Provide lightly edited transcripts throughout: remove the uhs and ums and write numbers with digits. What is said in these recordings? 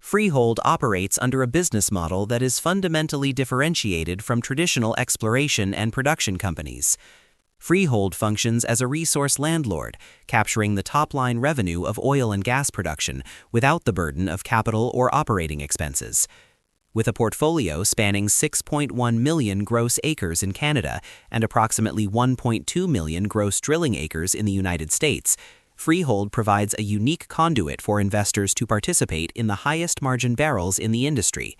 Freehold operates under a business model that is fundamentally differentiated from traditional exploration and production companies. Freehold functions as a resource landlord, capturing the top-line revenue of oil and gas production without the burden of capital or operating expenses. With a portfolio spanning 6.1 million gross acres in Canada and approximately 1.2 million gross drilling acres in the United States, Freehold provides a unique conduit for investors to participate in the highest margin barrels in the industry.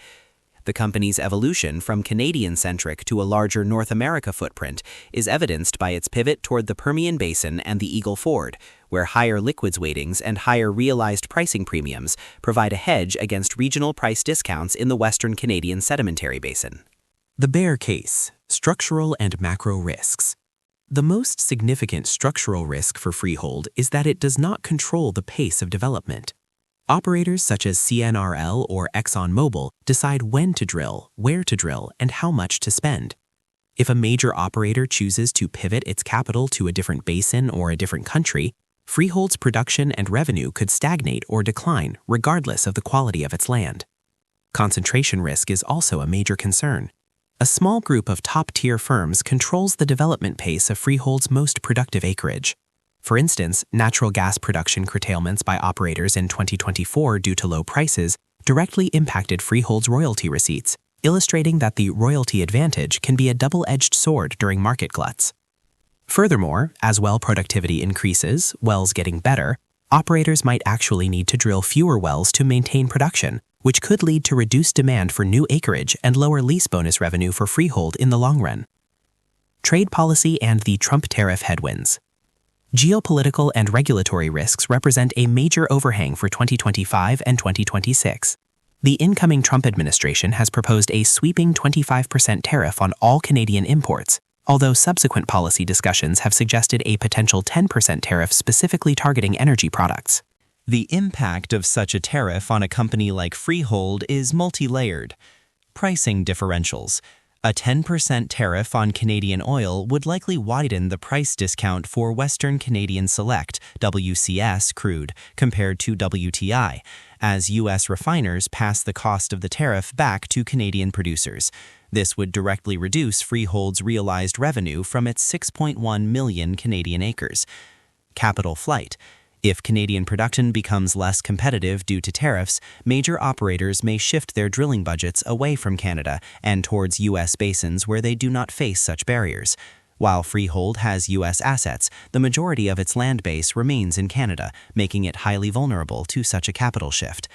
The company's evolution from Canadian-centric to a larger North America footprint is evidenced by its pivot toward the Permian Basin and the Eagle Ford, where higher liquids weightings and higher realized pricing premiums provide a hedge against regional price discounts in the Western Canadian Sedimentary Basin. The bear case: structural and macro risks. The most significant structural risk for Freehold is that it does not control the pace of development. Operators such as CNRL or ExxonMobil decide when to drill, where to drill, and how much to spend. If a major operator chooses to pivot its capital to a different basin or a different country, Freehold's production and revenue could stagnate or decline regardless of the quality of its land. Concentration risk is also a major concern. A small group of top-tier firms controls the development pace of Freehold's most productive acreage. For instance, natural gas production curtailments by operators in 2024 due to low prices directly impacted Freehold's royalty receipts, illustrating that the royalty advantage can be a double-edged sword during market gluts. Furthermore, as well productivity increases, wells getting better, operators might actually need to drill fewer wells to maintain production, which could lead to reduced demand for new acreage and lower lease bonus revenue for Freehold in the long run. Trade policy and the Trump tariff headwinds. Geopolitical and regulatory risks represent a major overhang for 2025 and 2026. The incoming Trump administration has proposed a sweeping 25% tariff on all Canadian imports, although subsequent policy discussions have suggested a potential 10% tariff specifically targeting energy products. The impact of such a tariff on a company like Freehold is multi-layered. Pricing differentials. A 10% tariff on Canadian oil would likely widen the price discount for Western Canadian Select (WCS) crude compared to WTI, as U.S. refiners pass the cost of the tariff back to Canadian producers. This would directly reduce Freehold's realized revenue from its 6.1 million Canadian acres. Capital flight. If Canadian production becomes less competitive due to tariffs, major operators may shift their drilling budgets away from Canada and towards U.S. basins where they do not face such barriers. While Freehold has U.S. assets, the majority of its land base remains in Canada, making it highly vulnerable to such a capital shift.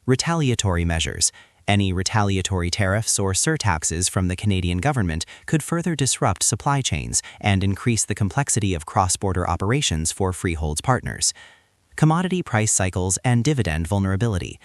Retaliatory measures. Any retaliatory tariffs or surtaxes from the Canadian government could further disrupt supply chains and increase the complexity of cross-border operations for Freehold's partners. Commodity price cycles and dividend vulnerability.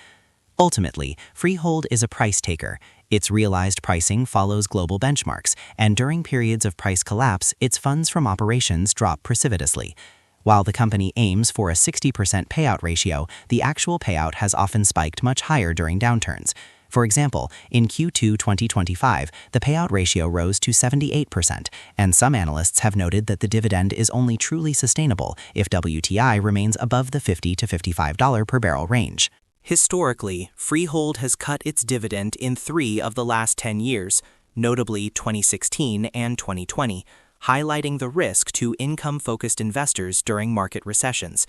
Ultimately, Freehold is a price taker. Its realized pricing follows global benchmarks, and during periods of price collapse, its funds from operations drop precipitously. While the company aims for a 60% payout ratio, the actual payout has often spiked much higher during downturns. For example, in Q2 2025, the payout ratio rose to 78%, and some analysts have noted that the dividend is only truly sustainable if WTI remains above the $50 to $55 per barrel range. Historically, Freehold has cut its dividend in 3 of the last 10 years, notably 2016 and 2020, highlighting the risk to income-focused investors during market recessions.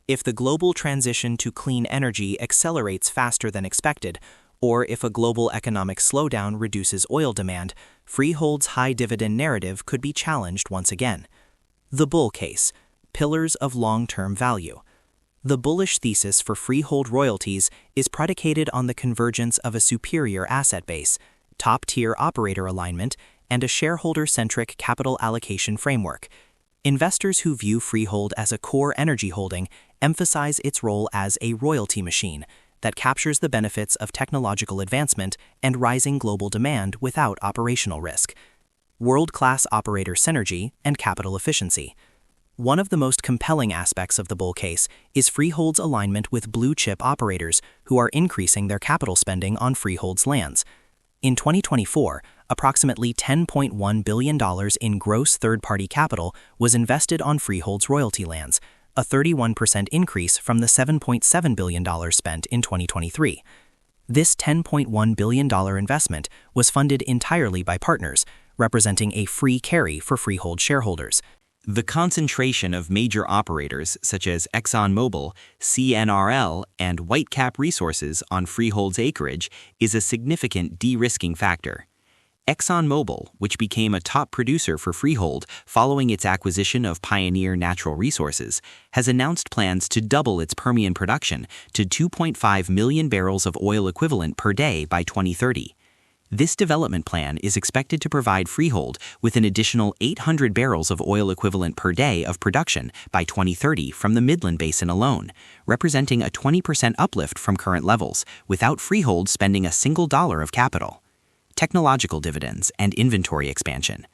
If the global transition to clean energy accelerates faster than expected, or if a global economic slowdown reduces oil demand, Freehold's high dividend narrative could be challenged once again. The bull case: pillars of long-term value. The bullish thesis for Freehold Royalties is predicated on the convergence of a superior asset base, top-tier operator alignment, and a shareholder-centric capital allocation framework. Investors who view Freehold as a core energy holding emphasize its role as a royalty machine that captures the benefits of technological advancement and rising global demand without operational risk. World-class operator synergy and capital efficiency. One of the most compelling aspects of the bull case is Freehold's alignment with blue-chip operators who are increasing their capital spending on Freehold's lands. In 2024, approximately $10.1 billion in gross third-party capital was invested on Freehold's royalty lands, a 31% increase from the $7.7 billion spent in 2023. This $10.1 billion investment was funded entirely by partners, representing a free carry for Freehold shareholders. The concentration of major operators such as ExxonMobil, CNRL, and Whitecap Resources on Freehold's acreage is a significant de-risking factor. ExxonMobil, which became a top producer for Freehold following its acquisition of Pioneer Natural Resources, has announced plans to double its Permian production to 2.5 million barrels of oil equivalent per day by 2030. This development plan is expected to provide Freehold with an additional 800 barrels of oil equivalent per day of production by 2030 from the Midland Basin alone, representing a 20% uplift from current levels, without Freehold spending a single dollar of capital. Technological dividends and inventory expansion.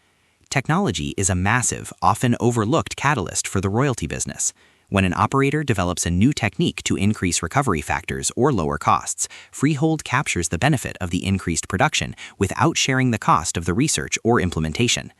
Technology is a massive, often overlooked catalyst for the royalty business. When an operator develops a new technique to increase recovery factors or lower costs, Freehold captures the benefit of the increased production without sharing the cost of the research or implementation.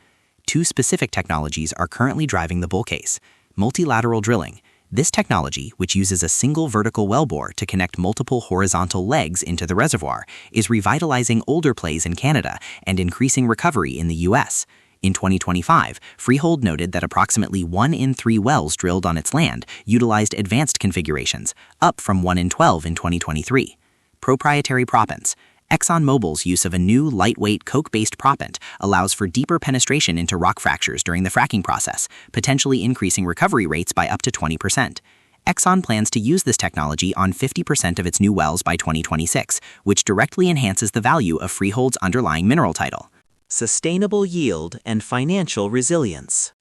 Two specific technologies are currently driving the bull case: multilateral drilling. This technology, which uses a single vertical wellbore to connect multiple horizontal legs into the reservoir, is revitalizing older plays in Canada and increasing recovery in the U.S. In 2025, Freehold noted that approximately 1 in 3 wells drilled on its land utilized advanced configurations, up from 1 in 12 in 2023. Proprietary proppants. ExxonMobil's use of a new lightweight coke-based proppant allows for deeper penetration into rock fractures during the fracking process, potentially increasing recovery rates by up to 20%. Exxon plans to use this technology on 50% of its new wells by 2026, which directly enhances the value of Freehold's underlying mineral title. Sustainable yield and financial resilience.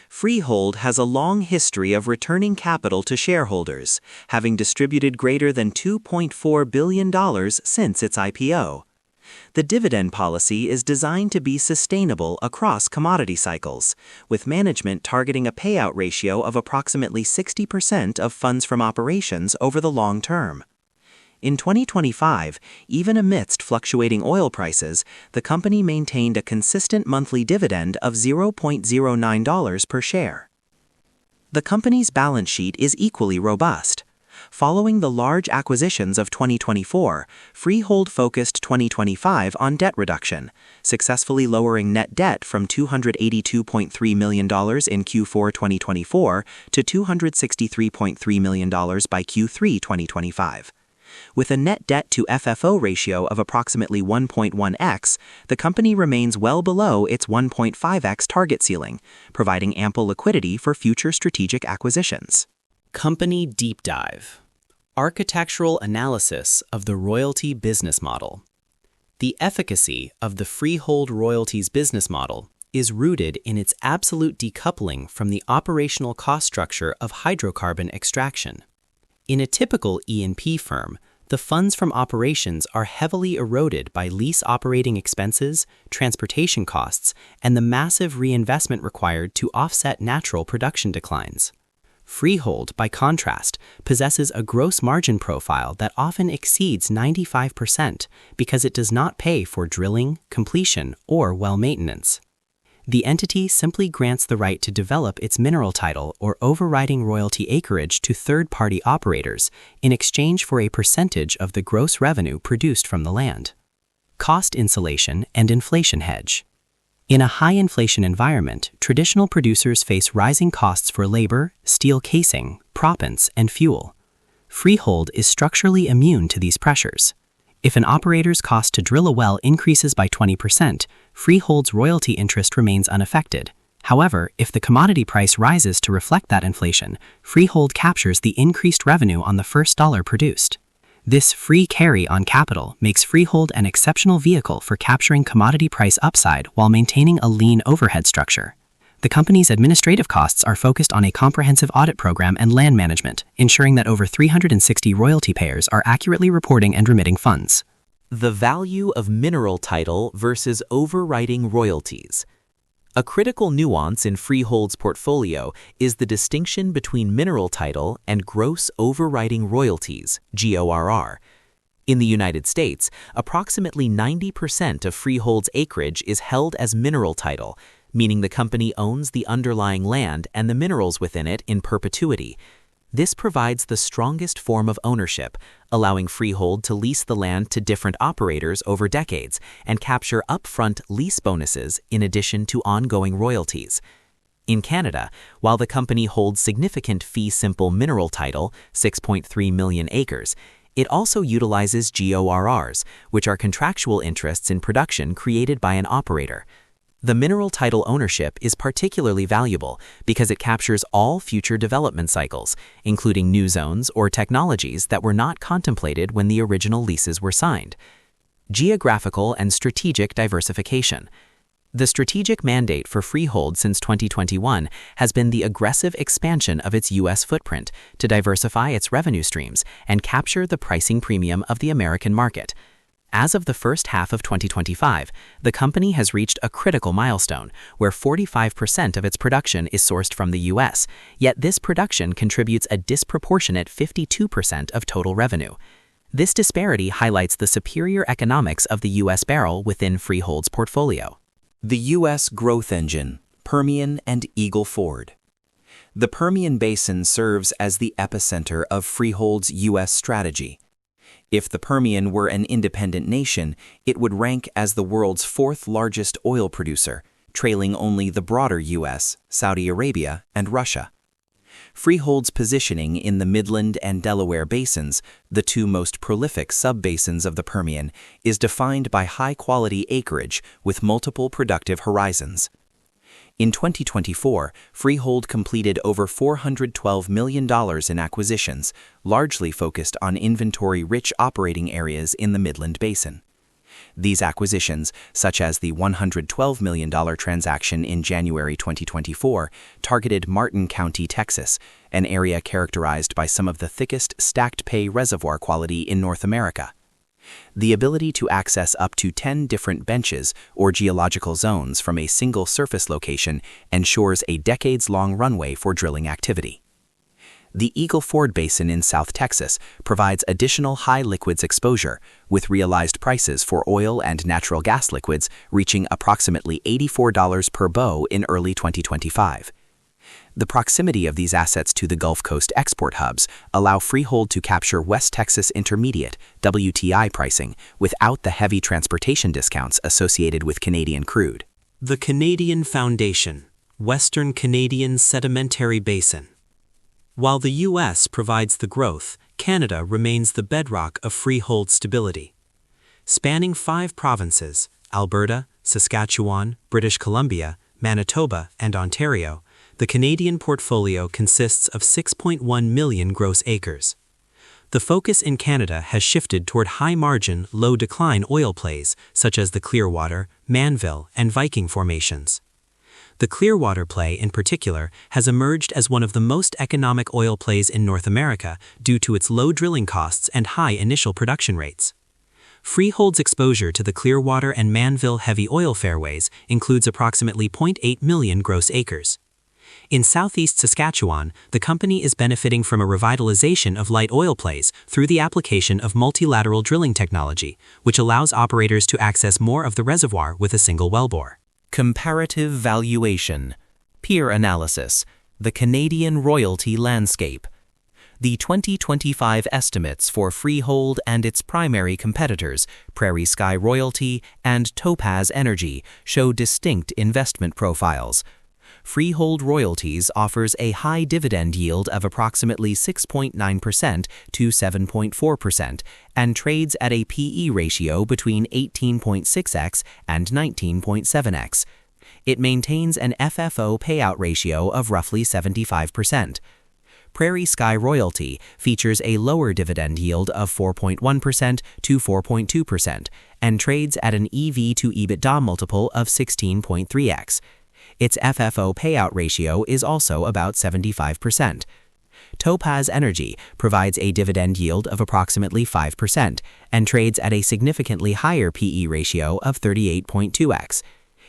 Freehold has a long history of returning capital to shareholders, having distributed greater than $2.4 billion since its IPO. The dividend policy is designed to be sustainable across commodity cycles, with management targeting a payout ratio of approximately 60% of funds from operations over the long term. In 2025, even amidst fluctuating oil prices, the company maintained a consistent monthly dividend of $0.09 per share. The company's balance sheet is equally robust. Following the large acquisitions of 2024, Freehold focused 2025 on debt reduction, successfully lowering net debt from $282.3 million in Q4 2024 to $263.3 million by Q3 2025. With a net debt to FFO ratio of approximately 1.1x, the company remains well below its 1.5x target ceiling, providing ample liquidity for future strategic acquisitions. Company Deep Dive. Architectural analysis of the royalty business model. The efficacy of the Freehold Royalties business model is rooted in its absolute decoupling from the operational cost structure of hydrocarbon extraction. In a typical E&P firm, the funds from operations are heavily eroded by lease operating expenses, transportation costs, and the massive reinvestment required to offset natural production declines. Freehold, by contrast, possesses a gross margin profile that often exceeds 95% because it does not pay for drilling, completion, or well maintenance. The entity simply grants the right to develop its mineral title or overriding royalty acreage to third-party operators in exchange for a percentage of the gross revenue produced from the land. Cost insulation and inflation hedge. In a high-inflation environment, traditional producers face rising costs for labor, steel casing, proppants, and fuel. Freehold is structurally immune to these pressures. If an operator's cost to drill a well increases by 20%, Freehold's royalty interest remains unaffected. However, if the commodity price rises to reflect that inflation, Freehold captures the increased revenue on the first dollar produced. This free carry on capital makes Freehold an exceptional vehicle for capturing commodity price upside while maintaining a lean overhead structure. The company's administrative costs are focused on a comprehensive audit program and land management, ensuring that over 360 royalty payers are accurately reporting and remitting funds. The value of mineral title versus overriding royalties. A critical nuance in Freehold's portfolio is the distinction between mineral title and gross overriding royalties, GORR. In the United States, approximately 90% of Freehold's acreage is held as mineral title, meaning the company owns the underlying land and the minerals within it in perpetuity. This provides the strongest form of ownership, allowing Freehold to lease the land to different operators over decades and capture upfront lease bonuses in addition to ongoing royalties. In Canada, while the company holds significant fee simple mineral title, 6.3 million acres, it also utilizes GORRs, which are contractual interests in production created by an operator. The mineral title ownership is particularly valuable because it captures all future development cycles, including new zones or technologies that were not contemplated when the original leases were signed. Geographical and strategic diversification. The strategic mandate for Freehold since 2021 has been the aggressive expansion of its U.S. footprint to diversify its revenue streams and capture the pricing premium of the American market. As of the first half of 2025, the company has reached a critical milestone where 45% of its production is sourced from the U.S., yet this production contributes a disproportionate 52% of total revenue. This disparity highlights the superior economics of the U.S. barrel within Freehold's portfolio. The U.S. growth engine, Permian and Eagle Ford. The Permian Basin serves as the epicenter of Freehold's U.S. strategy. If the Permian were an independent nation, it would rank as the world's fourth largest oil producer, trailing only the broader U.S., Saudi Arabia, and Russia. Freehold's positioning in the Midland and Delaware basins, the two most prolific sub-basins of the Permian, is defined by high-quality acreage with multiple productive horizons. In 2024, Freehold completed over $412 million in acquisitions, largely focused on inventory-rich operating areas in the Midland Basin. These acquisitions, such as the $112 million transaction in January 2024, targeted Martin County, Texas, an area characterized by some of the thickest stacked pay reservoir quality in North America. The ability to access up to 10 different benches or geological zones from a single surface location ensures a decades-long runway for drilling activity. The Eagle Ford Basin in South Texas provides additional high liquids exposure, with realized prices for oil and natural gas liquids reaching approximately $84 per BOE in early 2025. The proximity of these assets to the Gulf Coast export hubs allow Freehold to capture West Texas Intermediate (WTI) pricing without the heavy transportation discounts associated with Canadian crude. The Canadian Foundation, Western Canadian Sedimentary Basin. While the U.S. provides the growth, Canada remains the bedrock of Freehold stability. Spanning 5 provinces, Alberta, Saskatchewan, British Columbia, Manitoba, and Ontario, the Canadian portfolio consists of 6.1 million gross acres. The focus in Canada has shifted toward high-margin, low-decline oil plays such as the Clearwater, Mannville, and Viking formations. The Clearwater play, in particular, has emerged as one of the most economic oil plays in North America due to its low drilling costs and high initial production rates. Freehold's exposure to the Clearwater and Mannville heavy oil fairways includes approximately 0.8 million gross acres. In southeast Saskatchewan, the company is benefiting from a revitalization of light oil plays through the application of multilateral drilling technology, which allows operators to access more of the reservoir with a single wellbore. Comparative valuation, peer analysis, the Canadian royalty landscape. The 2025 estimates for Freehold and its primary competitors, Prairie Sky Royalty and Topaz Energy, show distinct investment profiles. Freehold Royalties offers a high dividend yield of approximately 6.9% to 7.4% and trades at a PE ratio between 18.6x and 19.7x. It maintains an FFO payout ratio of roughly 75%. Prairie Sky Royalty features a lower dividend yield of 4.1% to 4.2% and trades at an EV to EBITDA multiple of 16.3x. Its FFO payout ratio is also about 75%. Topaz Energy provides a dividend yield of approximately 5% and trades at a significantly higher PE ratio of 38.2x.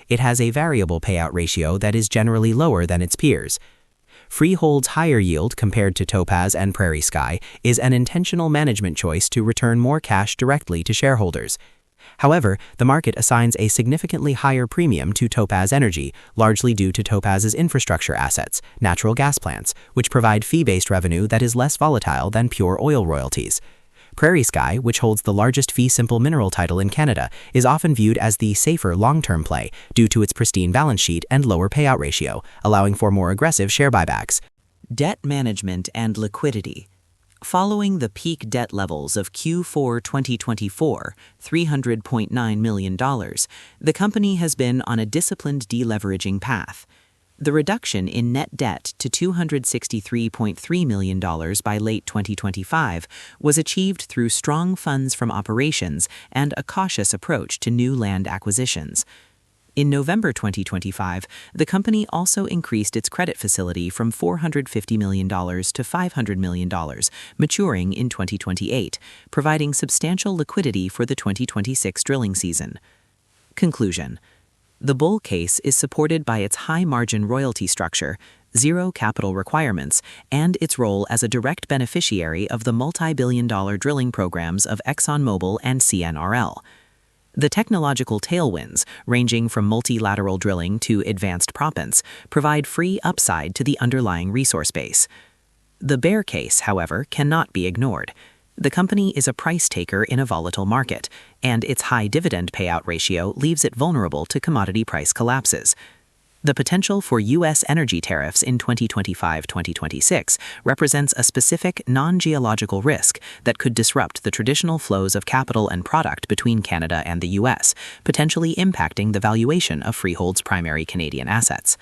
It has a variable payout ratio that is generally lower than its peers. Freehold's higher yield compared to Topaz and Prairie Sky is an intentional management choice to return more cash directly to shareholders. However, the market assigns a significantly higher premium to Topaz Energy, largely due to Topaz's infrastructure assets, natural gas plants, which provide fee-based revenue that is less volatile than pure oil royalties. Prairie Sky, which holds the largest fee-simple mineral title in Canada, is often viewed as the safer long-term play due to its pristine balance sheet and lower payout ratio, allowing for more aggressive share buybacks. Debt management and liquidity. Following the peak debt levels of Q4 2024, $300.9 million, the company has been on a disciplined deleveraging path. The reduction in net debt to $263.3 million by late 2025 was achieved through strong funds from operations and a cautious approach to new land acquisitions. In November 2025, the company also increased its credit facility from $450 million to $500 million, maturing in 2028, providing substantial liquidity for the 2026 drilling season. Conclusion. The bull case is supported by its high-margin royalty structure, zero capital requirements, and its role as a direct beneficiary of the multi-billion-dollar drilling programs of ExxonMobil and CNRL. The technological tailwinds, ranging from multilateral drilling to advanced proppants, provide free upside to the underlying resource base. The bear case, however, cannot be ignored. The company is a price taker in a volatile market, and its high dividend payout ratio leaves it vulnerable to commodity price collapses. The potential for U.S. energy tariffs in 2025-2026 represents a specific non-geological risk that could disrupt the traditional flows of capital and product between Canada and the U.S., potentially impacting the valuation of Freehold's primary Canadian assets.